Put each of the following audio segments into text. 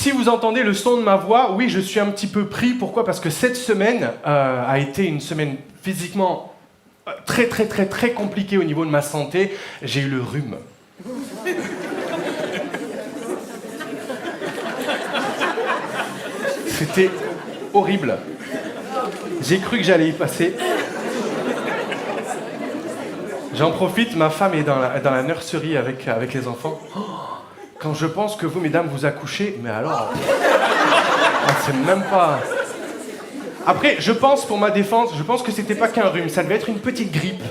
Si vous entendez le son de ma voix, oui, je suis un petit peu pris. Pourquoi ? Parce que cette semaine a été une semaine physiquement très compliquée au niveau de ma santé. J'ai eu le rhume. C'était horrible. J'ai cru que j'allais y passer. J'en profite, ma femme est dans la nurserie avec les enfants. Oh, quand je pense que vous, mesdames, vous accouchez, mais alors... c'est même pas... Après, je pense, pour ma défense, je pense que c'était pas qu'un rhume, ça devait être une petite grippe.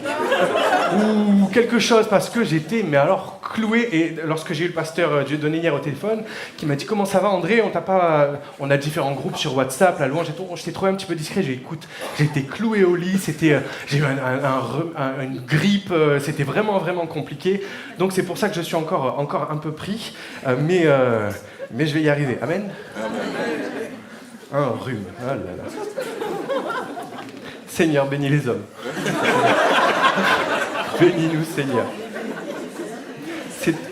Ou quelque chose, parce que j'étais, mais alors, cloué. Et lorsque j'ai eu le pasteur Dieudonné hier au téléphone, qui m'a dit « Comment ça va, André ? On a différents groupes sur WhatsApp, la louange et tout. » J'étais trouvé un petit peu discret, j'ai été cloué au lit, j'ai eu une grippe, c'était vraiment compliqué. Donc c'est pour ça que je suis encore un peu pris, mais je vais y arriver. Amen. Un rhume, oh là là. Seigneur, bénis les hommes. Bénis-nous, Seigneur.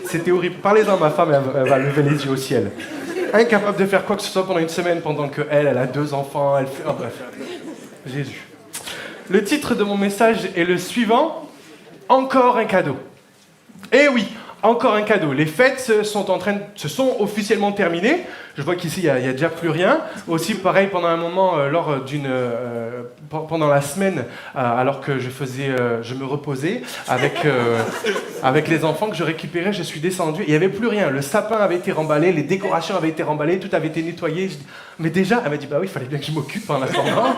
C'était horrible. Parlez-en à ma femme, elle va lever les yeux au ciel. Incapable de faire quoi que ce soit pendant une semaine, pendant qu'elle a 2 enfants, elle fait... Oh, bref. Jésus. Le titre de mon message est le suivant. Encore un cadeau. Eh oui, encore un cadeau. Les fêtes se sont officiellement terminées. Je vois qu'ici, il n'y a déjà plus rien. Aussi, pareil, pendant un moment, pendant la semaine, alors que je me reposais avec les enfants que je récupérais, je suis descendu. Il n'y avait plus rien. Le sapin avait été remballé, les décorations avaient été remballées, tout avait été nettoyé. Je dis, mais déjà, elle m'a dit, bah oui, il fallait bien que je m'occupe en attendant.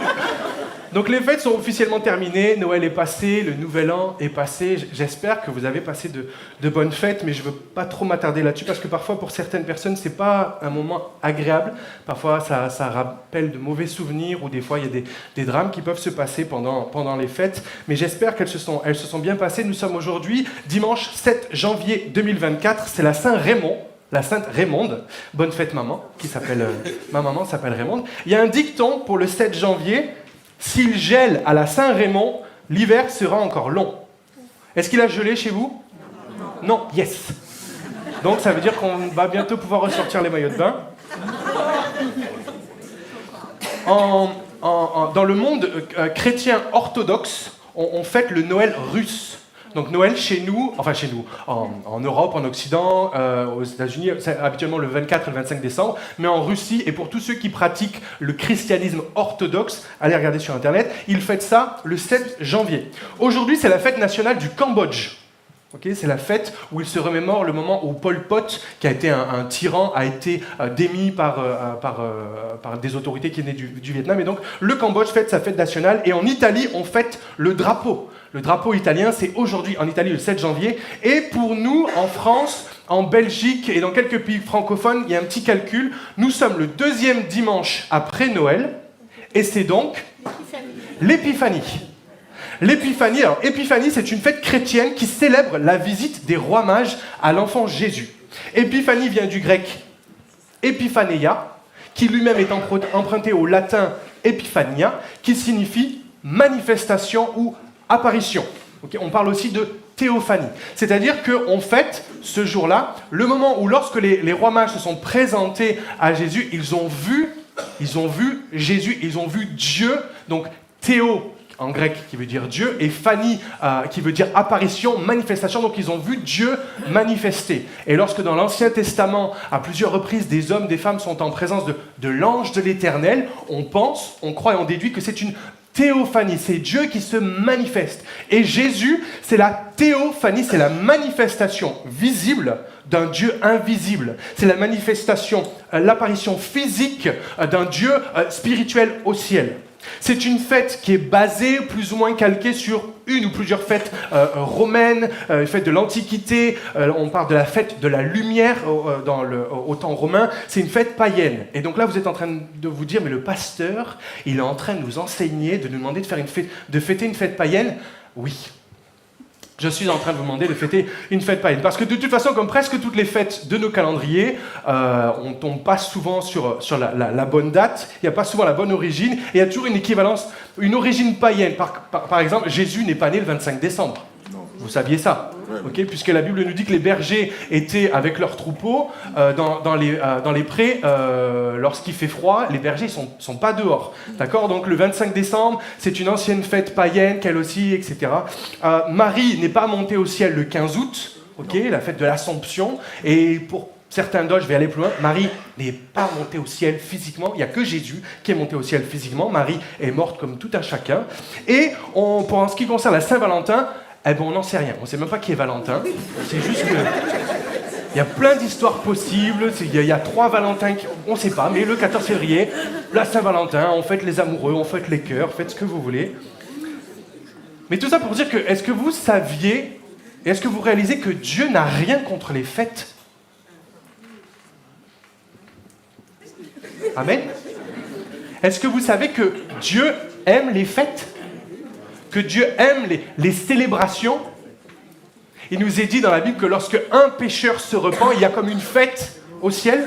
Donc les fêtes sont officiellement terminées, Noël est passé, le Nouvel An est passé. J'espère que vous avez passé de bonnes fêtes, mais je ne veux pas trop m'attarder là-dessus parce que parfois pour certaines personnes c'est pas un moment agréable. Parfois ça rappelle de mauvais souvenirs ou des fois il y a des drames qui peuvent se passer pendant les fêtes. Mais j'espère qu'elles se sont bien passées. Nous sommes aujourd'hui dimanche 7 janvier 2024, c'est la Saint-Raymond. La Sainte Raymonde, bonne fête maman, ma maman s'appelle Raymonde. Il y a un dicton pour le 7 janvier. S'il gèle à la Saint-Raymond, l'hiver sera encore long. Est-ce qu'il a gelé chez vous ? Non. Yes. Donc ça veut dire qu'on va bientôt pouvoir ressortir les maillots de bain. Dans le monde chrétien orthodoxe, on fête le Noël russe. Donc Noël chez nous, en Europe, en Occident, aux États-Unis, c'est habituellement le 24 et le 25 décembre, mais en Russie, et pour tous ceux qui pratiquent le christianisme orthodoxe, allez regarder sur Internet, ils fêtent ça le 7 janvier. Aujourd'hui, c'est la fête nationale du Cambodge. Okay, c'est la fête où il se remémore le moment où Pol Pot, qui a été un tyran, a été démis par des autorités qui venaient du Vietnam. Et donc, le Cambodge fête sa fête nationale. Et en Italie, on fête le drapeau. Le drapeau italien, c'est aujourd'hui en Italie le 7 janvier. Et pour nous, en France, en Belgique et dans quelques pays francophones, il y a un petit calcul. Nous sommes le 2e dimanche après Noël. Et c'est donc l'Épiphanie. Épiphanie, c'est une fête chrétienne qui célèbre la visite des rois mages à l'enfant Jésus. Épiphanie vient du grec épiphaneia, qui lui-même est emprunté au latin epiphania, qui signifie manifestation ou apparition. Okay, on parle aussi de théophanie. C'est-à-dire qu'on fête ce jour-là, le moment où lorsque les rois mages se sont présentés à Jésus, ils ont vu Jésus, ils ont vu Dieu, donc théo en grec qui veut dire Dieu, et phanie qui veut dire apparition, manifestation, donc ils ont vu Dieu manifester. Et lorsque dans l'Ancien Testament, à plusieurs reprises, des hommes, des femmes sont en présence de l'ange de l'Éternel, on croit et on déduit que c'est une théophanie, c'est Dieu qui se manifeste. Et Jésus, c'est la théophanie, c'est la manifestation visible d'un Dieu invisible. C'est la manifestation, l'apparition physique d'un Dieu spirituel au ciel. C'est une fête qui est basée, plus ou moins calquée sur une ou plusieurs fêtes romaines, fêtes de l'Antiquité. On parle de la fête de la lumière au temps romain. C'est une fête païenne. Et donc là, vous êtes en train de vous dire, mais le pasteur, il est en train de nous enseigner, de nous demander de fêter une fête païenne. Oui. Je suis en train de vous demander de fêter une fête païenne. Parce que de toute façon, comme presque toutes les fêtes de nos calendriers, on ne tombe pas souvent sur la bonne date, il n'y a pas souvent la bonne origine, et il y a toujours une équivalence, une origine païenne. Par exemple, Jésus n'est pas né le 25 décembre. Vous saviez ça, ok, puisque la Bible nous dit que les bergers étaient avec leurs troupeaux dans les prés. Lorsqu'il fait froid, les bergers ne sont pas dehors. D'accord. Donc le 25 décembre, c'est une ancienne fête païenne, qu'elle aussi, etc. Marie n'est pas montée au ciel le 15 août, ok, la fête de l'Assomption. Et pour certains d'autres, je vais aller plus loin, Marie n'est pas montée au ciel physiquement, il n'y a que Jésus qui est monté au ciel physiquement. Marie est morte comme tout un chacun. Et pour ce qui concerne la Saint-Valentin, eh ben, on n'en sait rien. On ne sait même pas qui est Valentin. C'est juste que il y a plein d'histoires possibles. Il y a 3 Valentins, on ne sait pas. Mais le 14 février, la Saint-Valentin, on fête les amoureux, on fête les cœurs, faites ce que vous voulez. Mais tout ça pour dire que, est-ce que vous saviez, et est-ce que vous réalisez que Dieu n'a rien contre les fêtes? Amen. Est-ce que vous savez que Dieu aime les fêtes? Que Dieu aime les célébrations? Il nous est dit dans la Bible que lorsque un pécheur se repent, il y a comme une fête au ciel.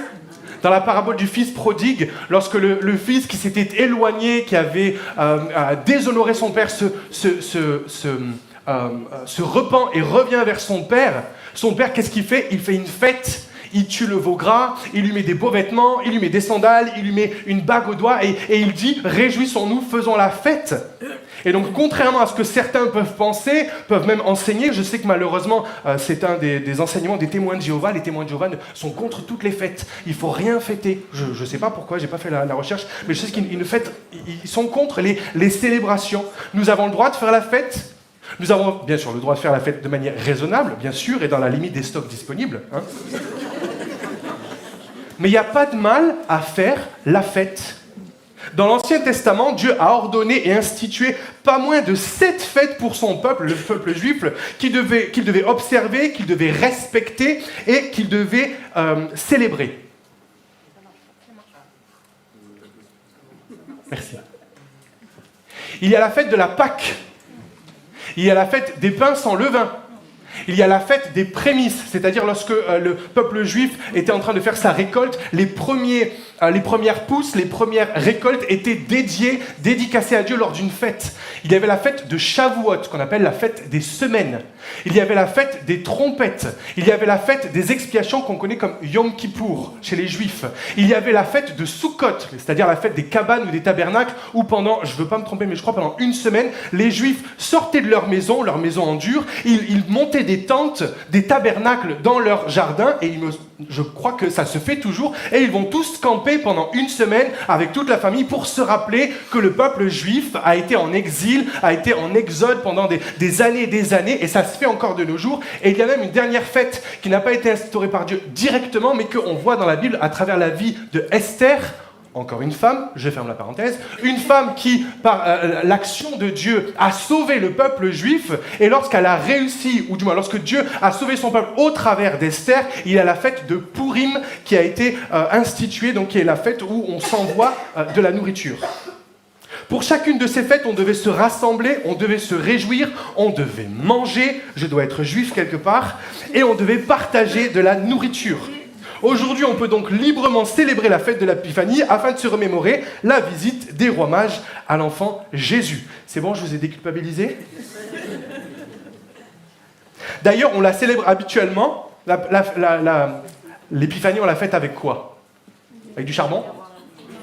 Dans la parabole du fils prodigue, lorsque le fils qui s'était éloigné, qui avait déshonoré son père, se repent et revient vers son père, qu'est-ce qu'il fait? Il fait une fête. Il tue le veau gras, il lui met des beaux vêtements, il lui met des sandales, il lui met une bague au doigt et il dit « Réjouissons-nous, faisons la fête ». Et donc, contrairement à ce que certains peuvent penser, peuvent même enseigner, je sais que malheureusement, c'est un des enseignements des témoins de Jéhovah. Les témoins de Jéhovah sont contre toutes les fêtes. Il ne faut rien fêter. Je ne sais pas pourquoi, je n'ai pas fait la recherche, mais je sais qu'ils sont contre les célébrations. Nous avons le droit de faire la fête. Nous avons bien sûr le droit de faire la fête de manière raisonnable, bien sûr, et dans la limite des stocks disponibles. Hein. Mais il n'y a pas de mal à faire la fête. Dans l'Ancien Testament, Dieu a ordonné et institué pas moins de 7 fêtes pour son peuple, le peuple juif, qu'il devait observer, qu'il devait respecter et qu'il devait célébrer. Merci. Il y a la fête de la Pâque. Il y a la fête des pains sans levain. Il y a la fête des prémices, c'est-à-dire lorsque le peuple juif était en train de faire sa récolte, les premières pousses, les premières récoltes étaient dédicacées à Dieu lors d'une fête. Il y avait la fête de Shavuot, qu'on appelle la fête des semaines. Il y avait la fête des trompettes. Il y avait la fête des expiations qu'on connaît comme Yom Kippour chez les Juifs. Il y avait la fête de Sukkot, c'est-à-dire la fête des cabanes ou des tabernacles, où pendant, je ne veux pas me tromper, mais je crois pendant une semaine, les Juifs sortaient de leur maison en dur, ils montaient des tentes, des tabernacles dans leur jardin, et je crois que ça se fait toujours, et ils vont tous camper pendant une semaine avec toute la famille pour se rappeler que le peuple juif a été en exil, a été en exode pendant des années et des années, et ça se fait encore de nos jours. Et il y a même une dernière fête qui n'a pas été instaurée par Dieu directement, mais qu'on voit dans la Bible à travers la vie de Esther, encore une femme, je ferme la parenthèse, une femme qui, par l'action de Dieu, a sauvé le peuple juif, et lorsqu'elle a réussi, ou du moins lorsque Dieu a sauvé son peuple au travers d'Esther, il y a la fête de Purim qui a été instituée, donc qui est la fête où on s'envoie de la nourriture. Pour chacune de ces fêtes, on devait se rassembler, on devait se réjouir, on devait manger, je dois être juif quelque part, et on devait partager de la nourriture. Aujourd'hui, on peut donc librement célébrer la fête de l'Épiphanie afin de se remémorer la visite des rois mages à l'enfant Jésus. C'est bon, je vous ai déculpabilisé? D'ailleurs, on la célèbre habituellement, l'Épiphanie, on la fête avec quoi? Avec du charbon?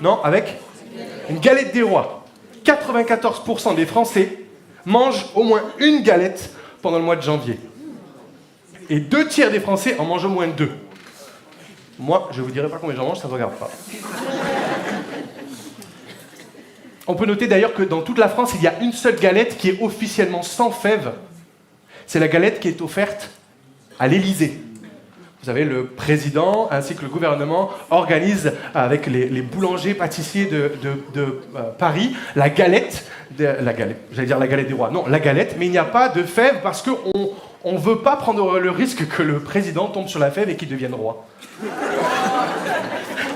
Non, avec une galette des rois. 94% des Français mangent au moins une galette pendant le mois de janvier. Et 2/3 des Français en mangent au moins 2. Moi, je ne vous dirai pas combien j'en mange, ça ne se regarde pas. On peut noter d'ailleurs que dans toute la France, il y a une seule galette qui est officiellement sans fèves. C'est la galette qui est offerte à l'Élysée. Vous savez, le président ainsi que le gouvernement organisent avec les boulangers, pâtissiers de Paris la galette, j'allais dire la galette des rois, non, la galette, mais il n'y a pas de fèves parce qu'on ne veut pas prendre le risque que le président tombe sur la fève et qu'il devienne roi.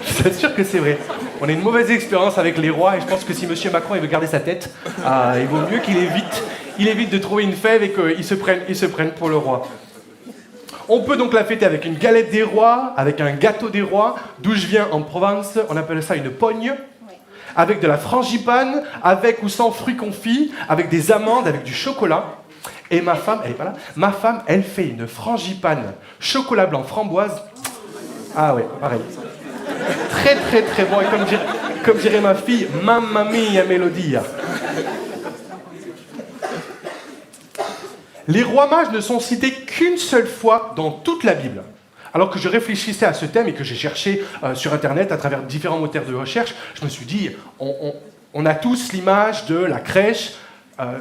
Je suis sûr que c'est vrai. On a une mauvaise expérience avec les rois et je pense que si M. Macron il veut garder sa tête, il vaut mieux qu'il évite de trouver une fève et qu'il se prenne pour le roi. On peut donc la fêter avec une galette des rois, avec un gâteau des rois, d'où je viens en Provence, on appelle ça une pogne, avec de la frangipane, avec ou sans fruits confits, avec des amandes, avec du chocolat. Et ma femme, elle est pas là, ma femme, elle fait une frangipane chocolat blanc framboise. Ah ouais, pareil. Très très très bon, et comme dirait ma fille, mamma mia melodia. Les rois mages ne sont cités qu'une seule fois dans toute la Bible. Alors que je réfléchissais à ce thème et que j'ai cherché sur Internet à travers différents moteurs de recherche, je me suis dit, on a tous l'image de la crèche,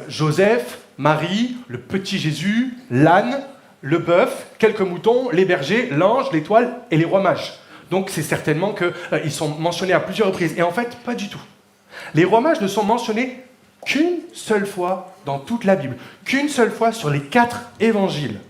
Joseph, Marie, le petit Jésus, l'âne, le bœuf, quelques moutons, les bergers, l'ange, l'étoile et les rois mages. Donc c'est certainement qu'ils sont mentionnés à plusieurs reprises. Et en fait, pas du tout. Les rois mages ne sont mentionnés qu'une seule fois dans toute la Bible, qu'une seule fois sur les 4 évangiles.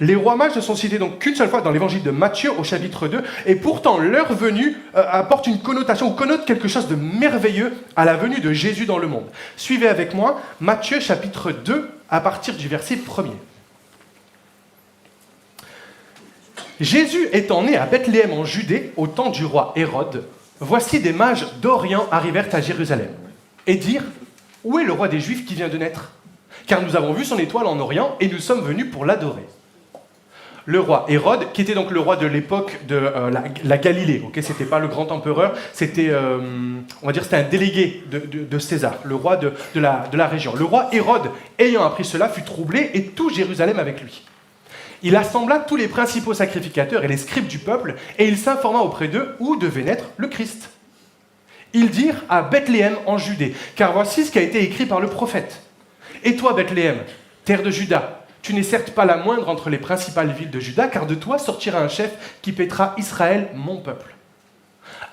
Les rois mages ne sont cités donc qu'une seule fois dans l'évangile de Matthieu au chapitre 2, et pourtant leur venue apporte une connotation, ou connote quelque chose de merveilleux à la venue de Jésus dans le monde. Suivez avec moi Matthieu chapitre 2 à partir du verset 1er. Jésus étant né à Bethléem en Judée, au temps du roi Hérode, voici des mages d'Orient arrivèrent à Jérusalem et dirent « Où est le roi des Juifs qui vient de naître ? Car nous avons vu son étoile en Orient et nous sommes venus pour l'adorer. » Le roi Hérode, qui était donc le roi de l'époque de la Galilée, c'était pas le grand empereur, c'était, on va dire, c'était un délégué de César, le roi de la région. Le roi Hérode, ayant appris cela, fut troublé et tout Jérusalem avec lui. Il assembla tous les principaux sacrificateurs et les scribes du peuple, et il s'informa auprès d'eux où devait naître le Christ. Ils dirent à Bethléem en Judée, car voici ce qui a été écrit par le prophète. Et toi, Bethléem, terre de Juda, tu n'es certes pas la moindre entre les principales villes de Juda, car de toi sortira un chef qui paîtra Israël, mon peuple.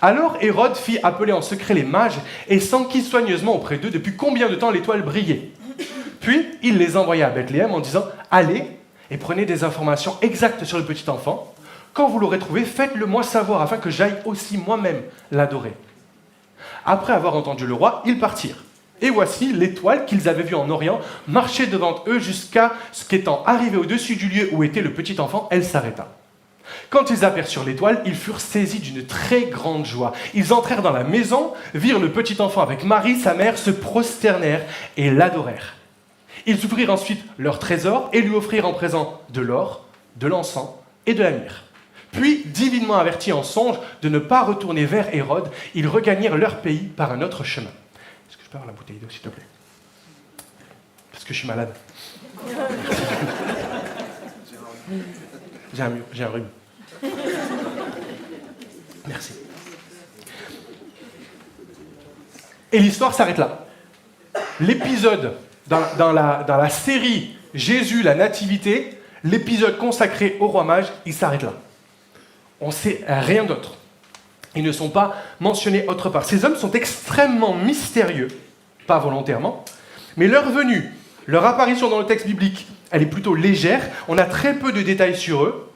Alors Hérode fit appeler en secret les mages et s'enquit soigneusement auprès d'eux depuis combien de temps l'étoile brillait. Puis il les envoya à Bethléem en disant « Allez et prenez des informations exactes sur le petit enfant. Quand vous l'aurez trouvé, faites-le moi savoir afin que j'aille aussi moi-même l'adorer. » Après avoir entendu le roi, ils partirent. Et voici l'étoile qu'ils avaient vue en Orient marcher devant eux jusqu'à ce qu'étant arrivée au-dessus du lieu où était le petit enfant, elle s'arrêta. Quand ils aperçurent l'étoile, ils furent saisis d'une très grande joie. Ils entrèrent dans la maison, virent le petit enfant avec Marie, sa mère, se prosternèrent et l'adorèrent. Ils ouvrirent ensuite leur trésor et lui offrirent en présent de l'or, de l'encens et de la myrrhe. Puis, divinement avertis en songe de ne pas retourner vers Hérode, ils regagnèrent leur pays par un autre chemin. Est-ce que je peux avoir la bouteille d'eau, s'il te plaît ? Parce que je suis malade. J'ai un rhume. Merci. Et l'histoire s'arrête là. L'épisode dans la série Jésus, la Nativité, l'épisode consacré au roi mage, il s'arrête là. On ne sait rien d'autre. Ils ne sont pas mentionnés autre part. Ces hommes sont extrêmement mystérieux, pas volontairement, mais leur venue, leur apparition dans le texte biblique, elle est plutôt légère. On a très peu de détails sur eux.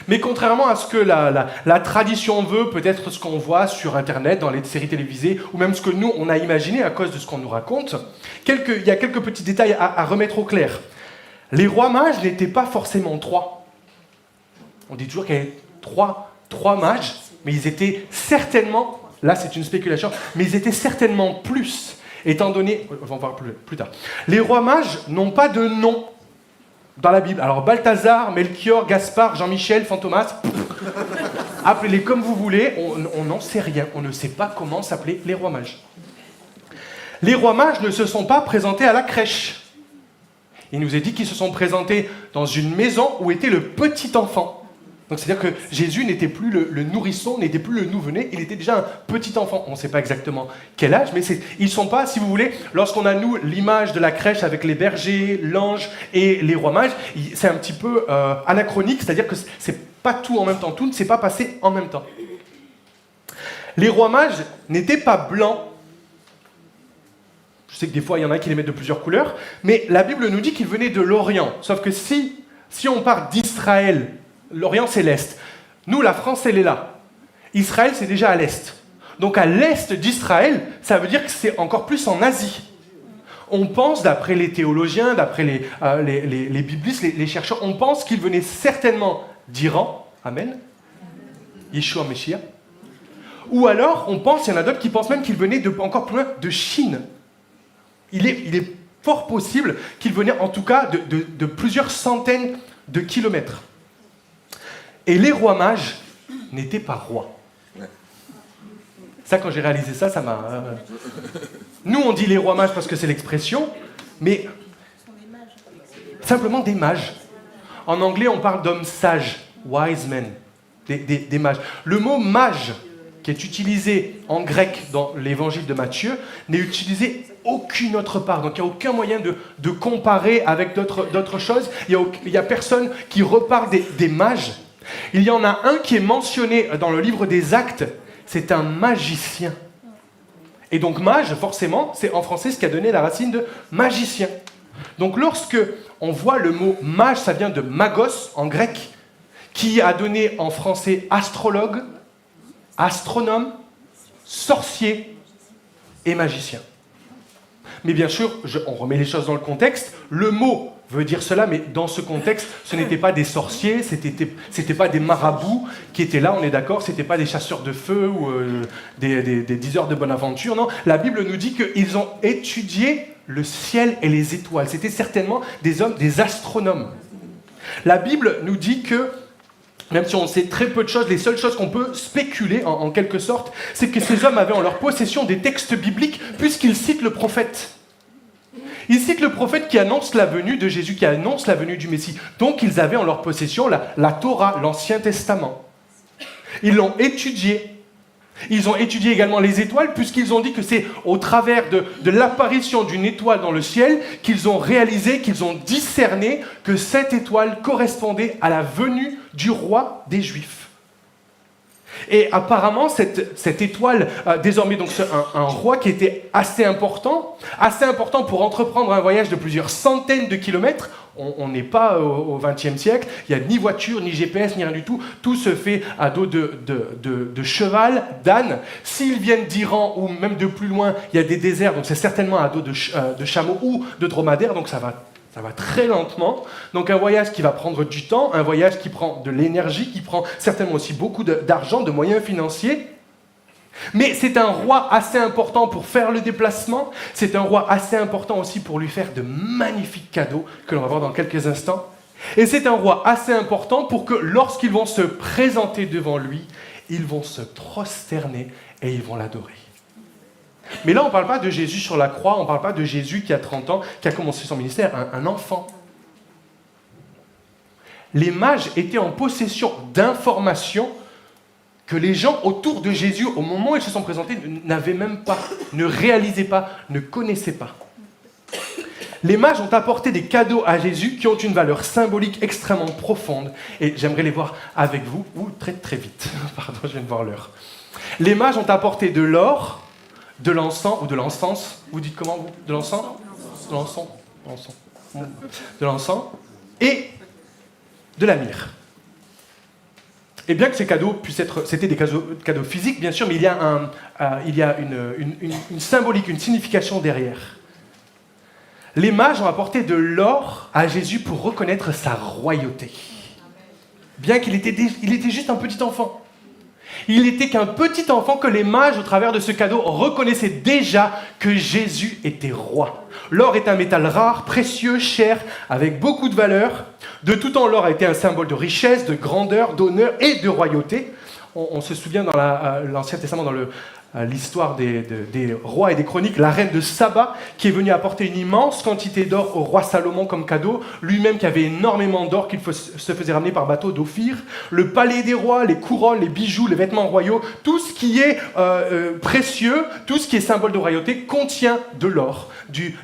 Mais contrairement à ce que la tradition veut, peut-être ce qu'on voit sur Internet, dans les séries télévisées, ou même ce que nous, on a imaginé à cause de ce qu'on nous raconte, il y a quelques petits détails à remettre au clair. Les rois mages n'étaient pas forcément 3. On dit toujours qu'il y avait trois mages, mais ils étaient certainement, là c'est une spéculation, mais ils étaient certainement plus, étant donné, on va en voir plus tard. Les rois mages n'ont pas de nom dans la Bible. Alors Balthazar, Melchior, Gaspard, Jean-Michel, Fantomas, appelez-les comme vous voulez, on n'en sait rien, on ne sait pas comment s'appeler les rois mages. Les rois mages ne se sont pas présentés à la crèche. Il nous est dit qu'ils se sont présentés dans une maison où était le petit enfant. Donc c'est-à-dire que Jésus n'était plus le nourrisson, n'était plus le nouveau-né, il était déjà un petit enfant. On ne sait pas exactement quel âge, mais ils ne sont pas, si vous voulez, lorsqu'on a nous l'image de la crèche avec les bergers, l'ange et les rois mages, c'est un petit peu anachronique, c'est-à-dire que c'est pas tout en même temps, tout ne s'est pas passé en même temps. Les rois mages n'étaient pas blancs. Je sais que des fois, il y en a qui les mettent de plusieurs couleurs, mais la Bible nous dit qu'ils venaient de l'Orient. Sauf que si on part d'Israël, l'Orient, c'est l'Est. Nous, la France, elle est là. Israël, c'est déjà à l'Est. Donc à l'Est d'Israël, ça veut dire que c'est encore plus en Asie. On pense, d'après les théologiens, d'après les biblistes, les chercheurs, on pense qu'ils venaient certainement d'Iran, Amen, Yeshua Meshiach, ou alors, on pense, il y en a d'autres qui pensent même qu'ils venaient encore plus loin, de Chine. Il est fort possible qu'il venait en tout cas de plusieurs centaines de kilomètres. Et les rois mages n'étaient pas rois. Ça, quand j'ai réalisé ça, ça m'a... Nous, on dit les rois mages parce que c'est l'expression, mais simplement des mages. En anglais, on parle d'hommes sages, wise men, des mages. Le mot mage, qui est utilisé en grec dans l'évangile de Matthieu, n'est utilisé aucune autre part. Donc il n'y a aucun moyen de comparer avec d'autres choses. Il n'y a personne qui reparle des mages. Il y en a un qui est mentionné dans le livre des Actes, c'est un magicien. Et donc mage, forcément, c'est en français ce qui a donné la racine de magicien. Donc lorsque on voit le mot mage, ça vient de magos en grec, qui a donné en français astrologue, astronome, sorcier et magicien. Mais bien sûr, on remet les choses dans le contexte. Le mot veut dire cela, mais dans ce contexte, ce n'étaient pas des sorciers, c'était pas des marabouts qui étaient là, on est d'accord, c'était pas des chasseurs de feu ou des diseurs de bonne aventure. Non, la Bible nous dit qu'ils ont étudié le ciel et les étoiles. C'était certainement des hommes, des astronomes. La Bible nous dit que même si on sait très peu de choses, les seules choses qu'on peut spéculer, en quelque sorte, c'est que ces hommes avaient en leur possession des textes bibliques, puisqu'ils citent le prophète. Ils citent le prophète qui annonce la venue de Jésus, qui annonce la venue du Messie. Donc ils avaient en leur possession la Torah, l'Ancien Testament. Ils l'ont étudié. Ils ont étudié également les étoiles, puisqu'ils ont dit que c'est au travers de l'apparition d'une étoile dans le ciel qu'ils ont réalisé, qu'ils ont discerné que cette étoile correspondait à la venue du roi des Juifs. Et apparemment, cette étoile, désormais donc un roi qui était assez important pour entreprendre un voyage de plusieurs centaines de kilomètres. On n'est pas au XXe siècle, il n'y a ni voiture, ni GPS, ni rien du tout. Tout se fait à dos de cheval, d'âne. S'ils viennent d'Iran ou même de plus loin, il y a des déserts, donc c'est certainement à dos de chameau ou de dromadaire, donc ça va très lentement. Donc un voyage qui va prendre du temps, un voyage qui prend de l'énergie, qui prend certainement aussi beaucoup d'argent, de moyens financiers. Mais c'est un roi assez important pour faire le déplacement. C'est un roi assez important aussi pour lui faire de magnifiques cadeaux que l'on va voir dans quelques instants. Et c'est un roi assez important pour que lorsqu'ils vont se présenter devant lui, ils vont se prosterner et ils vont l'adorer. Mais là, on ne parle pas de Jésus sur la croix, on ne parle pas de Jésus qui a 30 ans, qui a commencé son ministère, un enfant. Les mages étaient en possession d'informations que les gens autour de Jésus, au moment où ils se sont présentés, n'avaient même pas, ne réalisaient pas, ne connaissaient pas. Les mages ont apporté des cadeaux à Jésus qui ont une valeur symbolique extrêmement profonde. Et j'aimerais les voir avec vous, ou très très vite. Pardon, je viens de voir l'heure. Les mages ont apporté de l'or, de l'encens ou de l'encens. Vous dites comment, vous? De l'encens? De l'encens. De l'encens. Et de la myrrhe. Et bien que ces cadeaux puissent être... C'était des cadeaux physiques, bien sûr, mais il y a une symbolique, une signification derrière. Les mages ont apporté de l'or à Jésus pour reconnaître sa royauté. Bien qu'il était juste un petit enfant. Il n'était qu'un petit enfant que les mages, au travers de ce cadeau, reconnaissaient déjà que Jésus était roi. L'or est un métal rare, précieux, cher, avec beaucoup de valeur. De tout temps, l'or a été un symbole de richesse, de grandeur, d'honneur et de royauté. On se souvient dans l'Ancien Testament, dans l'histoire des rois et des chroniques, la reine de Saba, qui est venue apporter une immense quantité d'or au roi Salomon comme cadeau, lui-même qui avait énormément d'or qu'il se faisait ramener par bateau d'Ophir. Le palais des rois, les couronnes, les bijoux, les vêtements royaux, tout ce qui est précieux, tout ce qui est symbole de royauté contient de l'or, du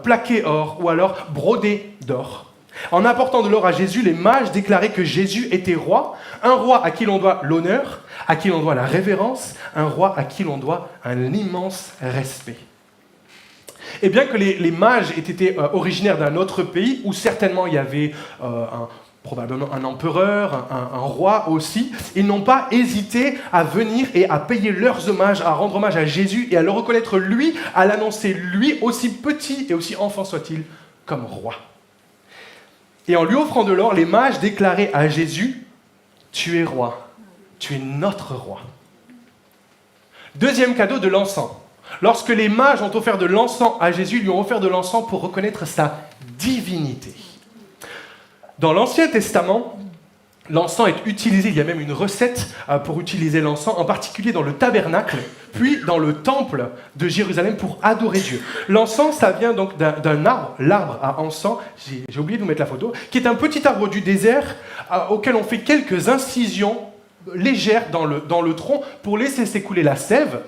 plaqué or ou alors brodé d'or. En apportant de l'or à Jésus, les mages déclaraient que Jésus était roi, un roi à qui l'on doit l'honneur, à qui l'on doit la révérence, un roi à qui l'on doit un immense respect. Et bien que les mages aient été originaires d'un autre pays, où certainement il y avait probablement un empereur, un roi aussi, ils n'ont pas hésité à venir et à payer leurs hommages, à rendre hommage à Jésus et à le reconnaître lui, à l'annoncer lui, aussi petit et aussi enfant soit-il, comme roi. Et en lui offrant de l'or, les mages déclaraient à Jésus, « Tu es roi, tu es notre roi. » Deuxième cadeau, de l'encens. Lorsque les mages ont offert de l'encens à Jésus, ils lui ont offert de l'encens pour reconnaître sa divinité. Dans l'Ancien Testament, l'encens est utilisé, il y a même une recette pour utiliser l'encens, en particulier dans le tabernacle, puis dans le temple de Jérusalem pour adorer Dieu. L'encens, ça vient donc d'un arbre, l'arbre à encens, j'ai oublié de vous mettre la photo, qui est un petit arbre du désert auquel on fait quelques incisions légères dans le tronc pour laisser s'écouler la sève.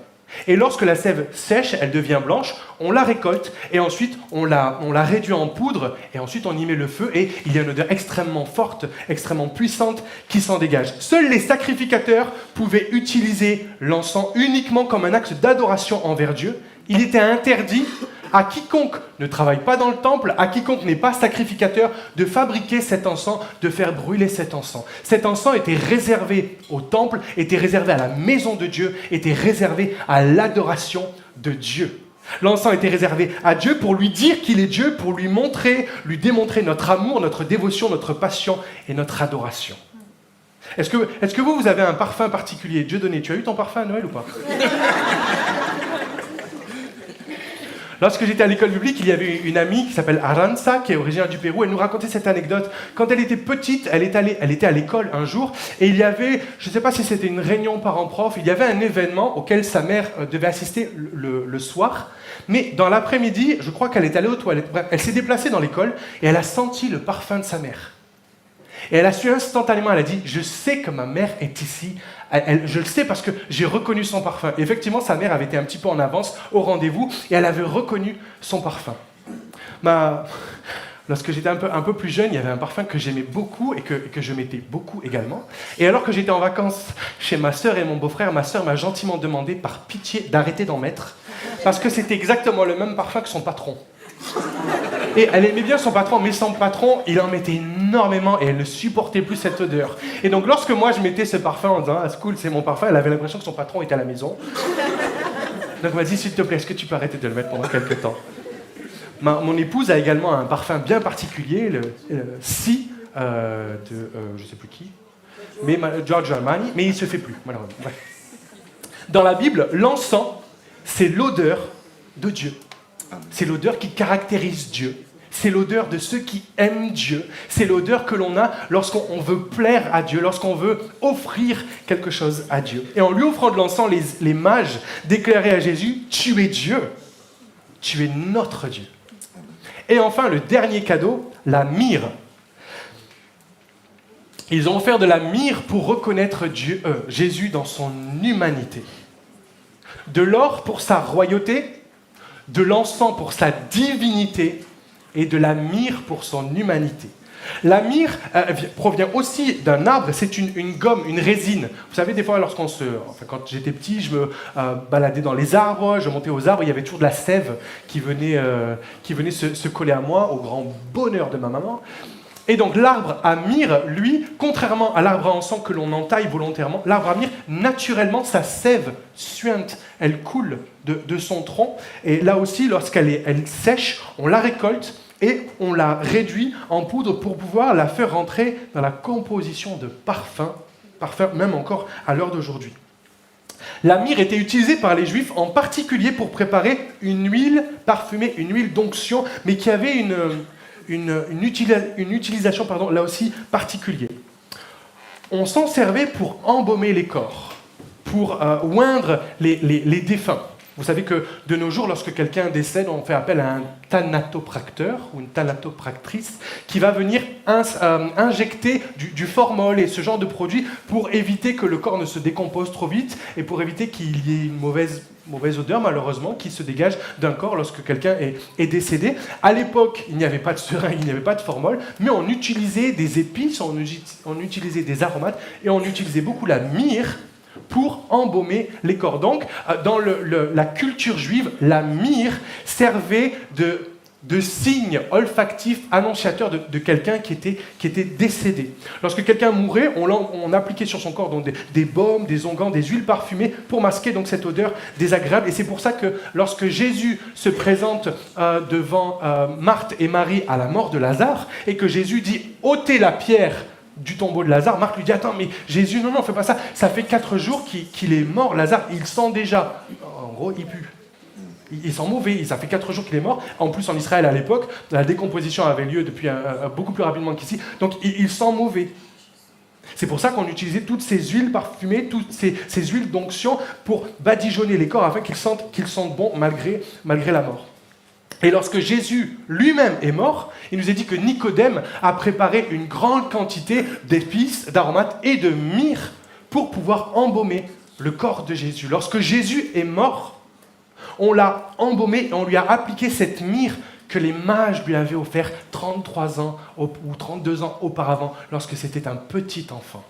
Et lorsque la sève sèche, elle devient blanche, on la récolte et ensuite on la réduit en poudre et ensuite on y met le feu et il y a une odeur extrêmement forte, extrêmement puissante qui s'en dégage. Seuls les sacrificateurs pouvaient utiliser l'encens uniquement comme un acte d'adoration envers Dieu. Il était interdit à quiconque ne travaille pas dans le temple, à quiconque n'est pas sacrificateur, de fabriquer cet encens, de faire brûler cet encens. Cet encens était réservé au temple, était réservé à la maison de Dieu, était réservé à l'adoration de Dieu. L'encens était réservé à Dieu pour lui dire qu'il est Dieu, pour lui montrer, lui démontrer notre amour, notre dévotion, notre passion et notre adoration. Est-ce que vous avez un parfum particulier? Dieu donné, tu as eu ton parfum à Noël ou pas? Lorsque j'étais à l'école biblique, il y avait une amie qui s'appelle Aranza, qui est originaire du Pérou. Elle nous racontait cette anecdote. Quand elle était petite, elle était à l'école un jour, et il y avait, je ne sais pas si c'était une réunion parents-prof, il y avait un événement auquel sa mère devait assister le soir. Mais dans l'après-midi, je crois qu'elle est allée aux toilettes. Bref, elle s'est déplacée dans l'école, et elle a senti le parfum de sa mère. Et elle a su instantanément, elle a dit, je sais que ma mère est ici, je le sais parce que j'ai reconnu son parfum. Et effectivement, sa mère avait été un petit peu en avance au rendez-vous et elle avait reconnu son parfum. Lorsque j'étais un peu plus jeune, il y avait un parfum que j'aimais beaucoup et que je mettais beaucoup également. Et alors que j'étais en vacances chez ma sœur et mon beau-frère, ma sœur m'a gentiment demandé par pitié d'arrêter d'en mettre parce que c'était exactement le même parfum que son patron. Et elle aimait bien son patron, mais son patron, il en mettait énormément et elle ne supportait plus cette odeur. Et donc lorsque moi je mettais ce parfum en disant « Ah, c'est cool, c'est mon parfum », elle avait l'impression que son patron était à la maison. Donc elle m'a dit « S'il te plaît, est-ce que tu peux arrêter de le mettre pendant quelques temps ?» Mon épouse a également un parfum bien particulier, le Si de je ne sais plus qui, mais Giorgio Armani, mais il ne se fait plus, malheureusement. Ouais. Dans la Bible, l'encens, c'est l'odeur de Dieu. C'est l'odeur qui caractérise Dieu. C'est l'odeur de ceux qui aiment Dieu. C'est l'odeur que l'on a lorsqu'on veut plaire à Dieu, lorsqu'on veut offrir quelque chose à Dieu. Et en lui offrant de l'encens, les mages déclaraient à Jésus, « Tu es Dieu, tu es notre Dieu. » Et enfin, le dernier cadeau, la myrrhe. Ils ont offert de la myrrhe pour reconnaître Jésus dans son humanité. De l'or pour sa royauté, de l'encens pour sa divinité et de la myrrhe pour son humanité. La myrrhe provient aussi d'un arbre, c'est une gomme, une résine. Vous savez, des fois, quand j'étais petit, je me baladais dans les arbres, je montais aux arbres, il y avait toujours de la sève qui venait se coller à moi, au grand bonheur de ma maman. Et donc l'arbre à myrrhe, lui, contrairement à l'arbre à encens que l'on entaille volontairement, l'arbre à myrrhe, naturellement, sa sève suinte, elle coule de son tronc. Et là aussi, lorsqu'elle sèche, on la récolte et on la réduit en poudre pour pouvoir la faire rentrer dans la composition de parfums, même encore à l'heure d'aujourd'hui. La myrrhe était utilisée par les Juifs en particulier pour préparer une huile parfumée, une huile d'onction, mais qui avait une utilisation là aussi particulière. On s'en servait pour embaumer les corps, pour oindre les défunts. Vous savez que de nos jours, lorsque quelqu'un décède, on fait appel à un thanatopracteur ou une thanatopractrice qui va venir injecter du formol et ce genre de produit pour éviter que le corps ne se décompose trop vite et pour éviter qu'il y ait une mauvaise odeur, malheureusement, qui se dégage d'un corps lorsque quelqu'un est décédé. À l'époque, il n'y avait pas de seringue, il n'y avait pas de formol, mais on utilisait des épices, on utilisait des aromates et on utilisait beaucoup la myrrhe pour embaumer les corps. Donc, dans la culture juive, la myrrhe servait de signe olfactif annonciateur de quelqu'un qui était décédé. Lorsque quelqu'un mourait, on appliquait sur son corps donc des baumes, des onguents, des huiles parfumées pour masquer donc cette odeur désagréable. Et c'est pour ça que lorsque Jésus se présente devant Marthe et Marie à la mort de Lazare et que Jésus dit « ôtez la pierre » du tombeau de Lazare, Marthe lui dit « Attends, mais Jésus, non, fais pas ça. Ça fait 4 jours qu'il est mort, Lazare, il sent déjà. » En gros, il pue. il sent mauvais, ça fait 4 jours qu'il est mort. En plus, en Israël, à l'époque, la décomposition avait lieu depuis beaucoup plus rapidement qu'ici. Donc, il sent mauvais. C'est pour ça qu'on utilisait toutes ces huiles parfumées, toutes ces huiles d'onction pour badigeonner les corps afin qu'ils sentent bon malgré la mort. Et lorsque Jésus lui-même est mort, il nous est dit que Nicodème a préparé une grande quantité d'épices, d'aromates et de myrrhe pour pouvoir embaumer le corps de Jésus. Lorsque Jésus est mort, on l'a embaumé et on lui a appliqué cette myrrhe que les mages lui avaient offert 33 ans ou 32 ans auparavant, lorsque c'était un petit enfant.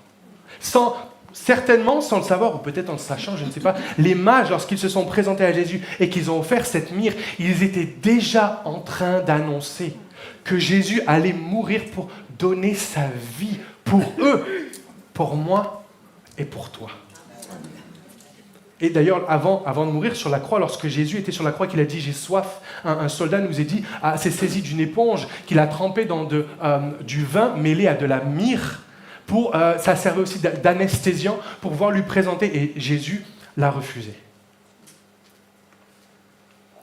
Certainement sans le savoir, ou peut-être en le sachant, je ne sais pas, les mages, lorsqu'ils se sont présentés à Jésus et qu'ils ont offert cette myrrhe, ils étaient déjà en train d'annoncer que Jésus allait mourir pour donner sa vie pour eux, pour moi et pour toi. Et d'ailleurs, avant de mourir sur la croix, lorsque Jésus était sur la croix, qu'il a dit « j'ai soif », un soldat nous a dit, s'est saisi d'une éponge qu'il a trempée dans du vin mêlé à de la myrrhe. Ça servait aussi d'anesthésiant pour pouvoir lui présenter, et Jésus l'a refusé.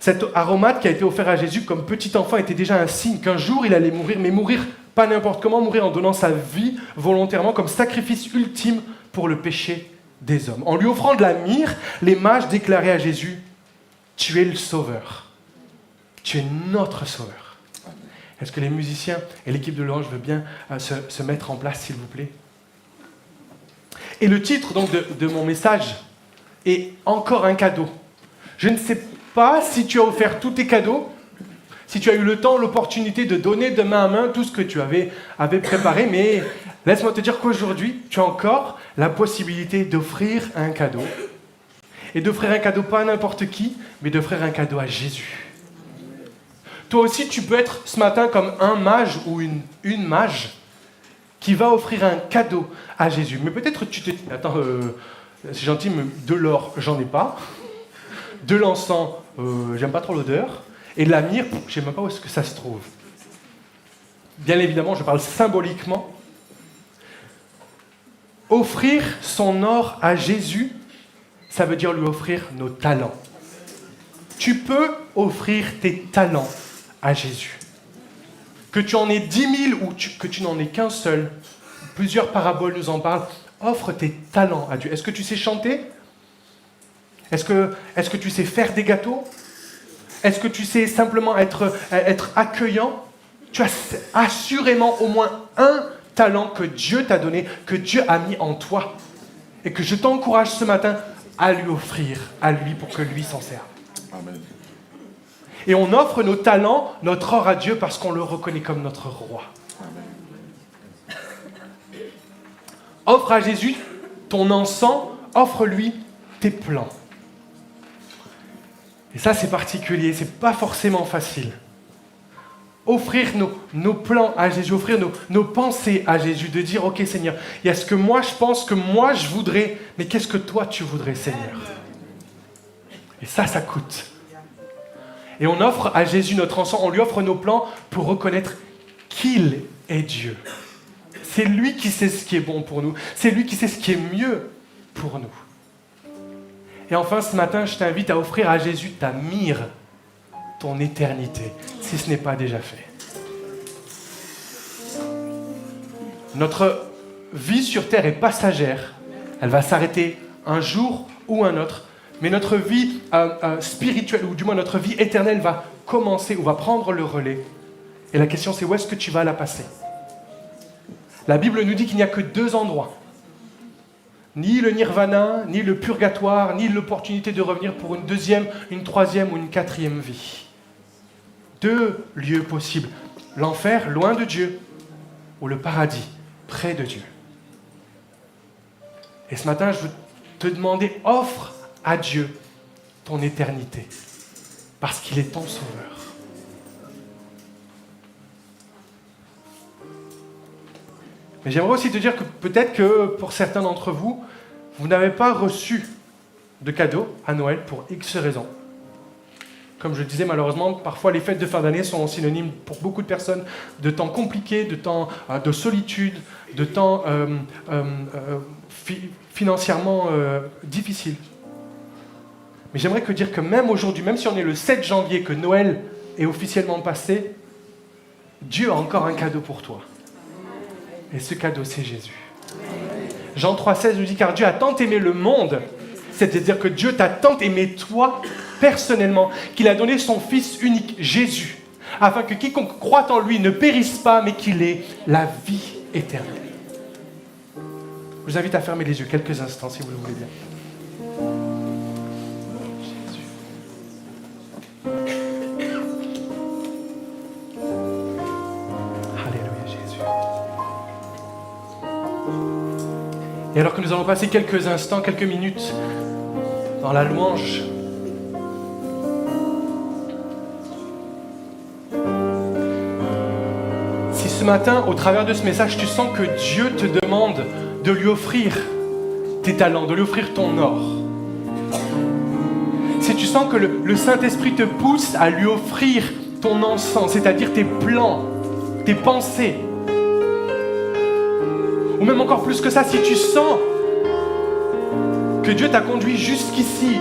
Cet aromate qui a été offert à Jésus comme petit enfant était déjà un signe qu'un jour il allait mourir, mais mourir pas n'importe comment, mourir en donnant sa vie volontairement comme sacrifice ultime pour le péché des hommes. En lui offrant de la myrrhe, les mages déclaraient à Jésus « Tu es le sauveur, tu es notre sauveur ». Est-ce que les musiciens et l'équipe de louange veulent bien se mettre en place, s'il vous plaît? Et le titre donc, de mon message est « Encore un cadeau ». Je ne sais pas si tu as offert tous tes cadeaux, si tu as eu le temps, l'opportunité de donner de main à main tout ce que tu avais préparé, mais laisse-moi te dire qu'aujourd'hui, tu as encore la possibilité d'offrir un cadeau. Et d'offrir un cadeau pas à n'importe qui, mais d'offrir un cadeau à Jésus. Toi aussi, tu peux être ce matin comme un mage ou une mage qui va offrir un cadeau à Jésus. Mais peut-être tu te dis, attends, c'est gentil, mais de l'or, j'en ai pas. De l'encens, j'aime pas trop l'odeur. Et de la myrrhe, je sais même pas où est-ce que ça se trouve. Bien évidemment, je parle symboliquement. Offrir son or à Jésus, ça veut dire lui offrir nos talents. Tu peux offrir tes talents à Jésus. Que tu en aies 10 000 ou que tu n'en aies qu'un seul, plusieurs paraboles nous en parlent, offre tes talents à Dieu. Est-ce que tu sais chanter? Est-ce que tu sais faire des gâteaux? Est-ce que tu sais simplement être accueillant? Tu as assurément au moins un talent que Dieu t'a donné, que Dieu a mis en toi. Et que je t'encourage ce matin à lui offrir, à lui, pour que lui s'en serve. Amen. Et on offre nos talents, notre or à Dieu parce qu'on le reconnaît comme notre roi. Amen. Offre à Jésus ton encens, offre-lui tes plans. Et ça, c'est particulier, c'est pas forcément facile. Offrir nos plans à Jésus, offrir nos pensées à Jésus, de dire, ok Seigneur, il y a ce que moi je pense, que moi je voudrais, mais qu'est-ce que toi tu voudrais, Seigneur? Et ça coûte. Et on offre à Jésus notre encens, on lui offre nos plans pour reconnaître qu'il est Dieu. C'est lui qui sait ce qui est bon pour nous, c'est lui qui sait ce qui est mieux pour nous. Et enfin, ce matin, je t'invite à offrir à Jésus ta myrrhe, ton éternité, si ce n'est pas déjà fait. Notre vie sur terre est passagère. Elle va s'arrêter un jour ou un autre. Mais notre vie spirituelle, ou du moins notre vie éternelle, va commencer ou va prendre le relais. Et la question, c'est où est-ce que tu vas la passer? La Bible nous dit qu'il n'y a que 2 endroits. Ni le nirvana, ni le purgatoire, ni l'opportunité de revenir pour une 2e, une 3e ou une 4e vie. 2 lieux possibles. L'enfer, loin de Dieu, ou le paradis, près de Dieu. Et ce matin, je veux te demander, offre à Dieu ton éternité, parce qu'il est ton sauveur. Mais j'aimerais aussi te dire que peut-être que pour certains d'entre vous, vous n'avez pas reçu de cadeau à Noël pour X raisons. Comme je le disais, malheureusement, parfois les fêtes de fin d'année sont synonymes pour beaucoup de personnes de temps compliqués, de temps de solitude, de temps financièrement difficile. Mais j'aimerais te dire que même aujourd'hui, même si on est le 7 janvier, que Noël est officiellement passé, Dieu a encore un cadeau pour toi. Et ce cadeau, c'est Jésus. Jean 3,16 nous dit, car Dieu a tant aimé le monde, c'est-à-dire que Dieu t'a tant aimé toi, personnellement, qu'il a donné son Fils unique, Jésus, afin que quiconque croit en lui ne périsse pas, mais qu'il ait la vie éternelle. Je vous invite à fermer les yeux quelques instants, si vous le voulez bien. Et alors que nous allons passer quelques instants, quelques minutes dans la louange, si ce matin, au travers de ce message, tu sens que Dieu te demande de lui offrir tes talents, de lui offrir ton or, si tu sens que le Saint-Esprit te pousse à lui offrir ton encens, c'est-à-dire tes plans, tes pensées, ou même encore plus que ça, si tu sens que Dieu t'a conduit jusqu'ici,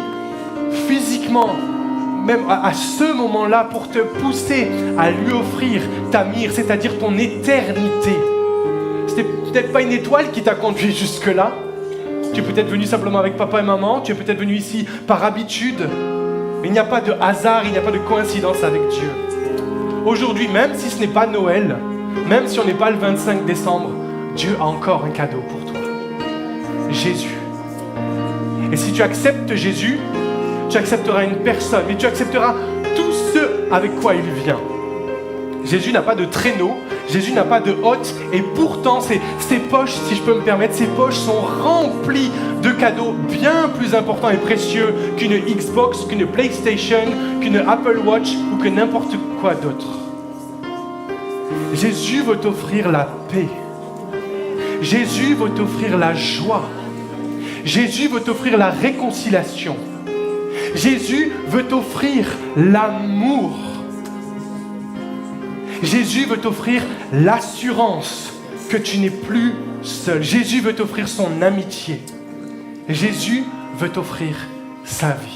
physiquement, même à ce moment-là, pour te pousser à lui offrir ta mire, c'est-à-dire ton éternité. C'était peut-être pas une étoile qui t'a conduit jusque-là. Tu es peut-être venu simplement avec papa et maman, tu es peut-être venu ici par habitude, mais il n'y a pas de hasard, il n'y a pas de coïncidence avec Dieu. Aujourd'hui, même si ce n'est pas Noël, même si on n'est pas le 25 décembre, Dieu a encore un cadeau pour toi. Jésus. Et si tu acceptes Jésus, tu accepteras une personne, mais tu accepteras tout ce avec quoi il vient. Jésus n'a pas de traîneau, Jésus n'a pas de hôte, et pourtant ses poches, si je peux me permettre, ses poches sont remplies de cadeaux bien plus importants et précieux qu'une Xbox, qu'une PlayStation, qu'une Apple Watch ou que n'importe quoi d'autre. Jésus veut t'offrir la paix. Jésus veut t'offrir la joie. Jésus veut t'offrir la réconciliation. Jésus veut t'offrir l'amour. Jésus veut t'offrir l'assurance que tu n'es plus seul. Jésus veut t'offrir son amitié. Jésus veut t'offrir sa vie.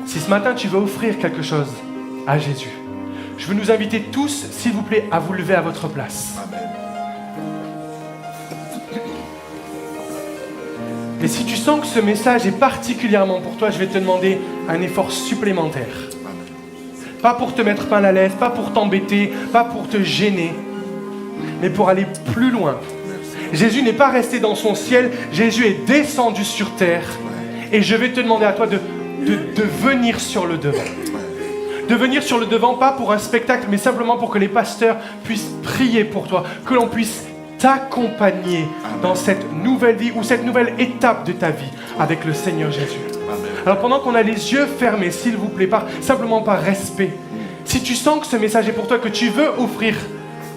Si ce matin tu veux offrir quelque chose à Jésus, je veux nous inviter tous, s'il vous plaît, à vous lever à votre place. Amen. Et si tu sens que ce message est particulièrement pour toi, je vais te demander un effort supplémentaire. Amen. Pas pour te mettre mal à l'aise, pas pour t'embêter, pas pour te gêner, mais pour aller plus loin. Jésus n'est pas resté dans son ciel, Jésus est descendu sur terre. Et je vais te demander à toi de venir sur le devant. De venir sur le devant, pas pour un spectacle, mais simplement pour que les pasteurs puissent prier pour toi, que l'on puisse t'accompagner dans cette nouvelle vie ou cette nouvelle étape de ta vie avec le Seigneur Jésus. Alors pendant qu'on a les yeux fermés, s'il vous plaît, simplement par respect, si tu sens que ce message est pour toi, que tu veux offrir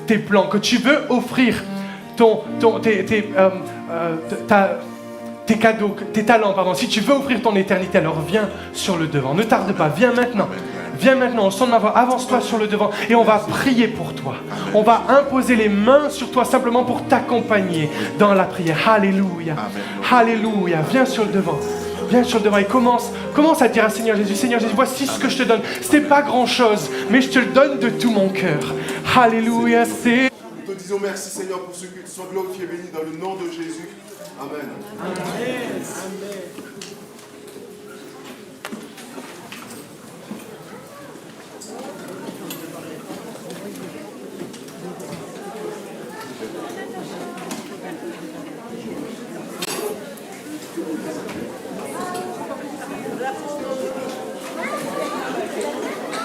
tes plans, que tu veux offrir tes cadeaux, tes talents, si tu veux offrir ton éternité, alors viens sur le devant. Ne tarde pas, viens maintenant. Viens maintenant, au son de ma voix, avance-toi sur le devant et on va prier pour toi. On va imposer les mains sur toi simplement pour t'accompagner dans la prière. Alléluia. Alléluia. Viens sur le devant. Viens sur le devant et commence à dire à Seigneur Jésus, voici ce que je te donne. Ce n'est pas grand-chose, mais je te le donne de tout mon cœur. Alléluia. Nous te disons merci Seigneur pour ce que tu sois glorifié et béni dans le nom de Jésus. Amen. Amen. Amen.